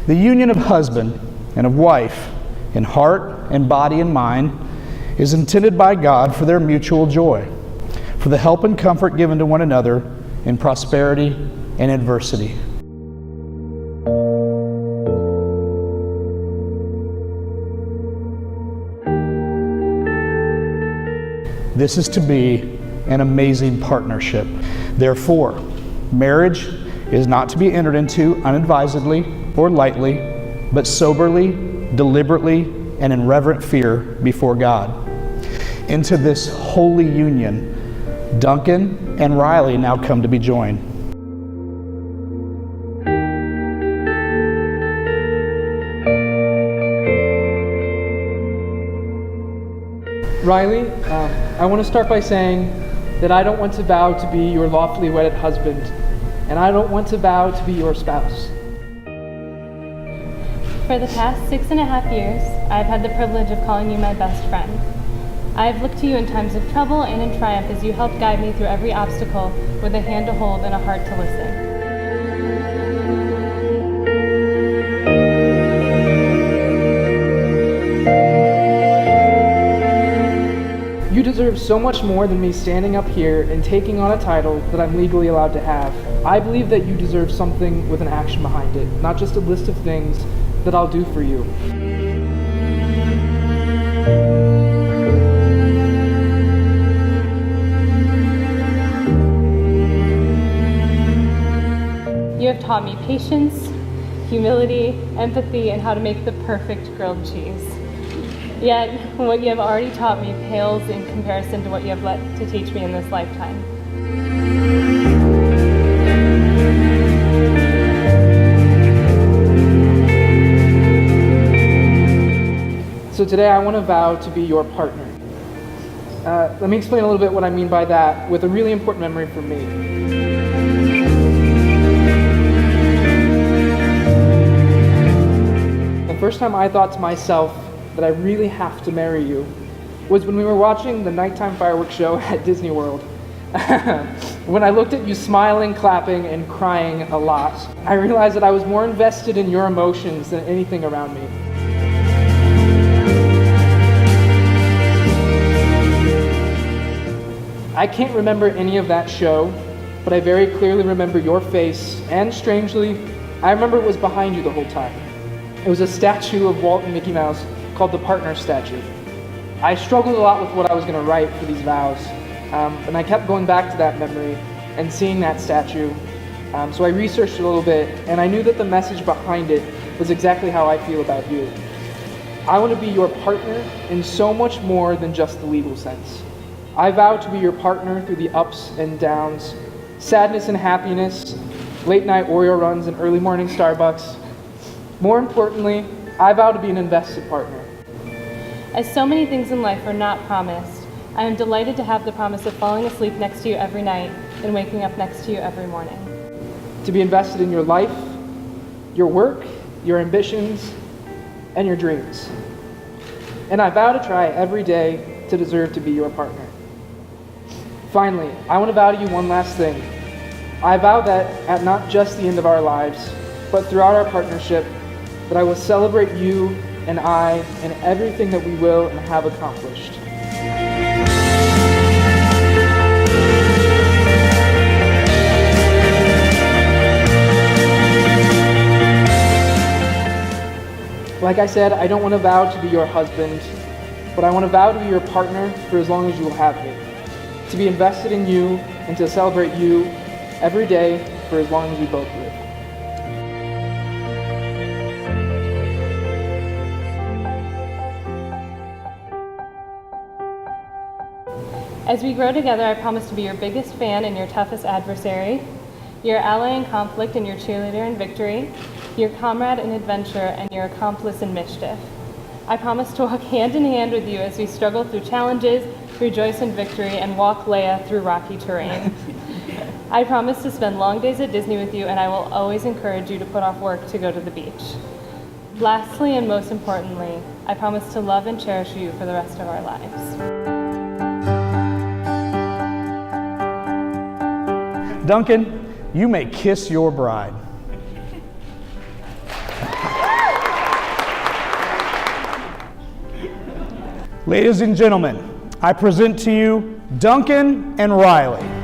The union of husband and of wife in heart and body and mind is intended by God for their mutual joy, for the help and comfort given to one another in prosperity and adversity. This is to be an amazing partnership. Therefore, marriage is not to be entered into unadvisedly or lightly, but soberly, deliberately, and in reverent fear before God. Into this holy union, Duncan and Riley now come to be joined. Riley, I want to start by saying that I don't want to vow to be your lawfully wedded husband, and I don't want to vow to be your spouse. For the past 6.5 years, I've had the privilege of calling you my best friend. I've looked to you in times of trouble and in triumph as you helped guide me through every obstacle with a hand to hold and a heart to listen. You deserve so much more than me standing up here and taking on a title that I'm legally allowed to have. I believe that you deserve something with an action behind it, not just a list of things that I'll do for you. You have taught me patience, humility, empathy, and how to make the perfect grilled cheese. Yet, what you have already taught me pales in comparison to what you have left to teach me in this lifetime. So today I want to vow to be your partner. Let me explain a little bit what I mean by that with a really important memory for me. The first time I thought to myself that I really have to marry you was when we were watching the nighttime fireworks show at Disney World. When I looked at you smiling, clapping, and crying a lot, I realized that I was more invested in your emotions than anything around me. I can't remember any of that show, but I very clearly remember your face, and strangely, I remember it was behind you the whole time. It was a statue of Walt and Mickey Mouse called the Partner Statue. I struggled a lot with what I was going to write for these vows, and I kept going back to that memory and seeing that statue. So I researched a little bit, and I knew that the message behind it was exactly how I feel about you. I want to be your partner in so much more than just the legal sense. I vow to be your partner through the ups and downs, sadness and happiness, late night Oreo runs and early morning Starbucks. More importantly, I vow to be an invested partner. As so many things in life are not promised, I am delighted to have the promise of falling asleep next to you every night and waking up next to you every morning. To be invested in your life, your work, your ambitions, and your dreams. And I vow to try every day to deserve to be your partner. Finally, I want to vow to you one last thing. I vow that at not just the end of our lives, but throughout our partnership, that I will celebrate you and I and everything that we will and have accomplished. Like I said, I don't want to vow to be your husband, but I want to vow to be your partner for as long as you will have me. To be invested in you and to celebrate you every day for as long as we both live. As we grow together, I promise to be your biggest fan and your toughest adversary, your ally in conflict and your cheerleader in victory, your comrade in adventure and your accomplice in mischief. I promise to walk hand in hand with you as we struggle through challenges, rejoice in victory, and walk Leia through rocky terrain. I promise to spend long days at Disney with you, and I will always encourage you to put off work to go to the beach. Lastly, and most importantly, I promise to love and cherish you for the rest of our lives. Duncan, you may kiss your bride. Ladies and gentlemen, I present to you Duncan and Riley.